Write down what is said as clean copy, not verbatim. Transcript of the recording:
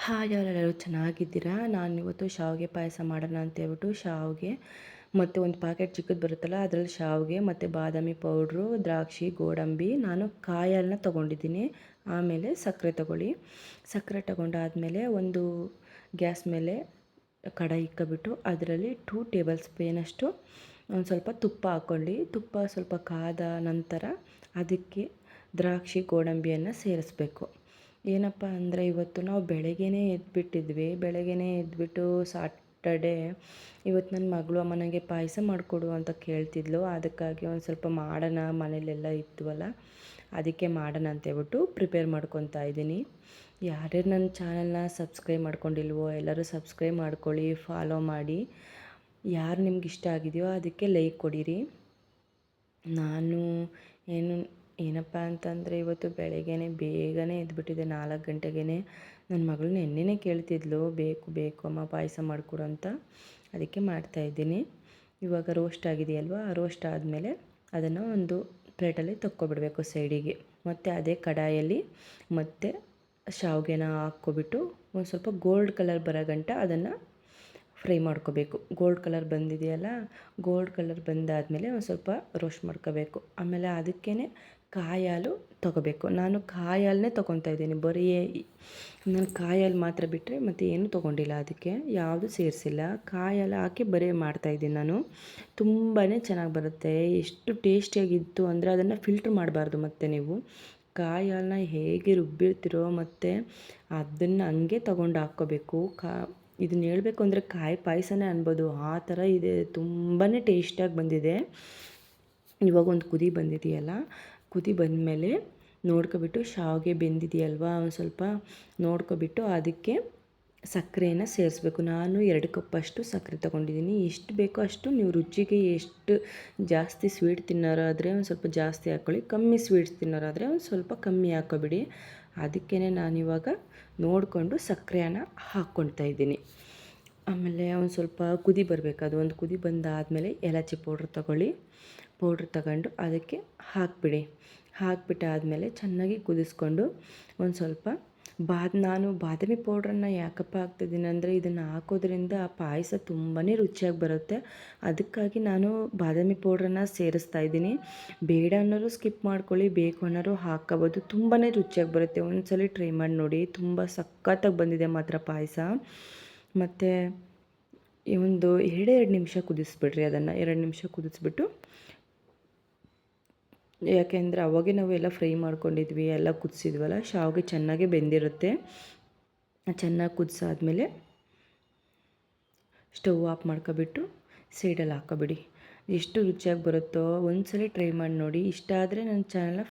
Hi ಎಲ್ಲರೂ ಚೆನ್ನಾಗಿದ್ದೀರಾ? ನಾನಿವತ್ತು ಶಾವಿಗೆ ಪಾಯಸ ಮಾಡೋಣ ಅಂತೇಳ್ಬಿಟ್ಟು ಶಾವಿಗೆ ಮತ್ತು ಒಂದು ಪ್ಯಾಕೆಟ್ ಚಿಕ್ಕದು ಬರುತ್ತಲ್ಲ ಅದರಲ್ಲಿ ಶಾವಿಗೆ ಮತ್ತು ಬಾದಾಮಿ ಪೌಡ್ರು, ದ್ರಾಕ್ಷಿ, ಗೋಡಂಬಿ, ನಾನು ಕಾಯಿ ಹಾಲನ್ನ ತೊಗೊಂಡಿದ್ದೀನಿ. ಆಮೇಲೆ ಸಕ್ಕರೆ ತೊಗೊಳ್ಳಿ. ಸಕ್ಕರೆ ತೊಗೊಂಡಾದಮೇಲೆ ಒಂದು ಗ್ಯಾಸ್ ಮೇಲೆ ಕಡಾಯಿ ಇಕ್ಕಬಿಟ್ಟು ಅದರಲ್ಲಿ 2 ಟೇಬಲ್ ಸ್ಪೂನಷ್ಟು ಒಂದು ಸ್ವಲ್ಪ ತುಪ್ಪ ಹಾಕ್ಕೊಳ್ಳಿ. ತುಪ್ಪ ಸ್ವಲ್ಪ ಕಾದ ನಂತರ ಅದಕ್ಕೆ ದ್ರಾಕ್ಷಿ, ಗೋಡಂಬಿಯನ್ನು ಸೇರಿಸ್ಬೇಕು. ಏನಪ್ಪ ಅಂದರೆ ಇವತ್ತು ನಾವು ಬೆಳಗ್ಗೆನೇ ಎದ್ದುಬಿಟ್ಟು ಸಾಟರ್ಡೆ ಇವತ್ತು ನನ್ನ ಮಗಳು ಅಮ್ಮ ನನಗೆ ಪಾಯಸ ಮಾಡಿಕೊಡು ಅಂತ ಕೇಳ್ತಿದ್ಲು. ಅದಕ್ಕಾಗಿ ಒಂದು ಸ್ವಲ್ಪ ಮಾಡೋಣ, ಮನೇಲೆಲ್ಲ ಇದ್ವಲ್ಲ ಅದಕ್ಕೆ ಮಾಡೋಣ ಅಂತೇಳ್ಬಿಟ್ಟು ಪ್ರಿಪೇರ್ ಮಾಡ್ಕೊತಾ ಇದ್ದೀನಿ. ಯಾರ್ಯಾರು ನನ್ನ ಚಾನಲ್ನ ಸಬ್ಸ್ಕ್ರೈಬ್ ಮಾಡ್ಕೊಂಡಿಲ್ವೋ ಎಲ್ಲರೂ ಸಬ್ಸ್ಕ್ರೈಬ್ ಮಾಡ್ಕೊಳ್ಳಿ, ಫಾಲೋ ಮಾಡಿ. ಯಾರು ನಿಮ್ಗೆ ಇಷ್ಟ ಆಗಿದೆಯೋ ಅದಕ್ಕೆ ಲೈಕ್ ಕೊಡಿರಿ. ನಾನು ಏನಪ್ಪ ಅಂತಂದರೆ ಇವತ್ತು ಬೇಗನೆ ಎದ್ದುಬಿಟ್ಟಿದ್ದೆ. 4 ಗಂಟೆಗೇ ನನ್ನ ಮಗಳು ನೆನ್ನೆನೇ ಕೇಳ್ತಿದ್ಲು, ಬೇಕು ಅಮ್ಮ ಪಾಯಸ ಮಾಡಿಕೊಡು ಅಂತ. ಅದಕ್ಕೆ ಮಾಡ್ತಾಯಿದ್ದೀನಿ. ಇವಾಗ ರೋಸ್ಟ್ ಆಗಿದೆಯಲ್ವ, ರೋಸ್ಟ್ ಆದಮೇಲೆ ಅದನ್ನು ಒಂದು ಪ್ಲೇಟಲ್ಲಿ ತಕ್ಕೊಬಿಡಬೇಕು ಸೈಡಿಗೆ. ಮತ್ತು ಅದೇ ಕಡಾಯಲ್ಲಿ ಮತ್ತು ಶಾವಿಗೆನ ಹಾಕ್ಕೊಬಿಟ್ಟು ಒಂದು ಸ್ವಲ್ಪ ಗೋಲ್ಡ್ ಕಲರ್ ಬರೋ ಗಂಟ ಅದನ್ನು ಫ್ರೈ ಮಾಡ್ಕೋಬೇಕು. ಗೋಲ್ಡ್ ಕಲರ್ ಬಂದಿದೆಯಲ್ಲ, ಗೋಲ್ಡ್ ಕಲರ್ ಬಂದಾದಮೇಲೆ ಒಂದು ಸ್ವಲ್ಪ ರೋಸ್ಟ್ ಮಾಡ್ಕೋಬೇಕು. ಆಮೇಲೆ ಅದಕ್ಕೇ ಕಾಯಿ ಹಾಲು ತೊಗೋಬೇಕು. ನಾನು ಕಾಯಿ ಹಾಲನ್ನೇ ತೊಗೊತಾ ಇದ್ದೀನಿ. ನಾನು ಕಾಯಿ ಹಾಲು ಮಾತ್ರ ಬಿಟ್ಟರೆ ಮತ್ತು ಏನೂ ತೊಗೊಂಡಿಲ್ಲ, ಅದಕ್ಕೆ ಯಾವುದು ಸೇರಿಸಿಲ್ಲ. ಕಾಯಿ ಹಾಲು ಹಾಕಿ ಮಾಡ್ತಾಯಿದ್ದೀನಿ ನಾನು. ತುಂಬಾ ಚೆನ್ನಾಗಿ ಬರುತ್ತೆ. ಎಷ್ಟು ಟೇಸ್ಟಿಯಾಗಿತ್ತು ಅಂದರೆ ಅದನ್ನು ಫಿಲ್ಟ್ರ್ ಮಾಡಬಾರ್ದು. ಮತ್ತು ನೀವು ಕಾಯಿ ಹಾಲನ್ನ ಹೇಗೆ ರುಬ್ಬಿರ್ತೀರೋ ಮತ್ತು ಅದನ್ನು ಹಂಗೆ ತೊಗೊಂಡು ಹಾಕ್ಕೋಬೇಕು. ಇದನ್ನ ಹೇಳಬೇಕು ಅಂದರೆ ಕಾಯಿ ಪಾಯಸನೇ ಅನ್ಬೋದು, ಆ ಥರ ಇದೆ. ತುಂಬಾ ಟೇಸ್ಟಿಯಾಗಿ ಬಂದಿದೆ. ಇವಾಗ ಒಂದು ಕುದಿ ಬಂದಿದೆಯಲ್ಲ, ಕುದಿ ಬಂದಮೇಲೆ ನೋಡ್ಕೊಬಿಟ್ಟು ಶಾವಿಗೆ ಬೆಂದಿದೆಯಲ್ವ ಒಂದು ಸ್ವಲ್ಪ ನೋಡ್ಕೊಬಿಟ್ಟು ಅದಕ್ಕೆ ಸಕ್ಕರೆಯನ್ನು ಸೇರಿಸ್ಬೇಕು. ನಾನು 2 ಕಪ್ಪಷ್ಟು ಸಕ್ಕರೆ ತೊಗೊಂಡಿದ್ದೀನಿ. ಎಷ್ಟು ಬೇಕೋ ಅಷ್ಟು ನೀವು ರುಚಿಗೆ ಎಷ್ಟು ಜಾಸ್ತಿ ಸ್ವೀಟ್ ತಿನ್ನೋರಾದರೆ ಒಂದು ಸ್ವಲ್ಪ ಜಾಸ್ತಿ ಹಾಕ್ಕೊಳ್ಳಿ, ಕಮ್ಮಿ ಸ್ವೀಟ್ಸ್ ತಿನ್ನೋರಾದರೆ ಒಂದು ಸ್ವಲ್ಪ ಕಮ್ಮಿ ಹಾಕ್ಕೊಬಿಡಿ. ಅದಕ್ಕೇ ನಾನಿವಾಗ ನೋಡಿಕೊಂಡು ಸಕ್ಕರೆಯನ್ನು ಹಾಕ್ಕೊಳ್ತಾ ಇದ್ದೀನಿ. ಆಮೇಲೆ ಒಂದು ಸ್ವಲ್ಪ ಕುದಿ ಬರಬೇಕು. ಅದು ಒಂದು ಕುದಿ ಬಂದಾದಮೇಲೆ ಏಲಕ್ಕಿ ಪೌಡ್ರ್ ತೊಗೊಳ್ಳಿ. ಪೌಡ್ರ್ ತಗೊಂಡು ಅದಕ್ಕೆ ಹಾಕ್ಬಿಟ್ಟಾದಮೇಲೆ ಚೆನ್ನಾಗಿ ಕುದಿಸ್ಕೊಂಡು ಒಂದು ಸ್ವಲ್ಪ ನಾನು ಬಾದಾಮಿ ಪೌಡ್ರನ್ನು ಯಾಕಪ್ಪ ಹಾಕ್ತಿದ್ದೀನಿ ಅಂದರೆ ಇದನ್ನು ಹಾಕೋದ್ರಿಂದ ಆ ಪಾಯಸ ತುಂಬಾ ರುಚಿಯಾಗಿ ಬರುತ್ತೆ. ಅದಕ್ಕಾಗಿ ನಾನು ಬಾದಾಮಿ ಪೌಡ್ರನ್ನು ಸೇರಿಸ್ತಾ ಇದ್ದೀನಿ. ಬೇಡ ಅನ್ನೋರು ಸ್ಕಿಪ್ ಮಾಡ್ಕೊಳ್ಳಿ, ಬೇಕು ಅನ್ನೋರು ಹಾಕ್ಕೋಬೋದು. ತುಂಬಾ ರುಚಿಯಾಗಿ ಬರುತ್ತೆ. ಒಂದ್ಸಲ ಟ್ರೈ ಮಾಡಿ ನೋಡಿ, ತುಂಬ ಸಖತ್ತಾಗಿ ಬಂದಿದೆ ಮಾತ್ರ ಪಾಯಸ. ಮತ್ತು ಒಂದು 2 ನಿಮಿಷ ಕುದಿಸ್ಬಿಡ್ರಿ. ಅದನ್ನು 2 ನಿಮಿಷ ಕುದಿಸ್ಬಿಟ್ಟು, ಯಾಕೆಂದರೆ ಅವಾಗೆ ನಾವು ಎಲ್ಲ ಫ್ರೈ ಮಾಡ್ಕೊಂಡಿದ್ವಿ, ಎಲ್ಲ ಕುದಿಸಿದ್ವಲ್ಲ, ಶಾವಿಗೆ ಚೆನ್ನಾಗೇ ಬೆಂದಿರುತ್ತೆ. ಚೆನ್ನಾಗಿ ಕುದಿಸಾದ್ಮೇಲೆ ಸ್ಟವ್ ಆಫ್ ಮಾಡ್ಕೊಬಿಟ್ಟು ಸೈಡಲ್ಲಿ ಹಾಕ್ಕೊಬಿಡಿ. ಎಷ್ಟು ರುಚಿಯಾಗಿ ಬರುತ್ತೋ ಒಂದ್ಸಲ ಟ್ರೈ ಮಾಡಿ ನೋಡಿ. ಇಷ್ಟ ಆದರೆ ನನ್ನ ಚಾನಲ್ನ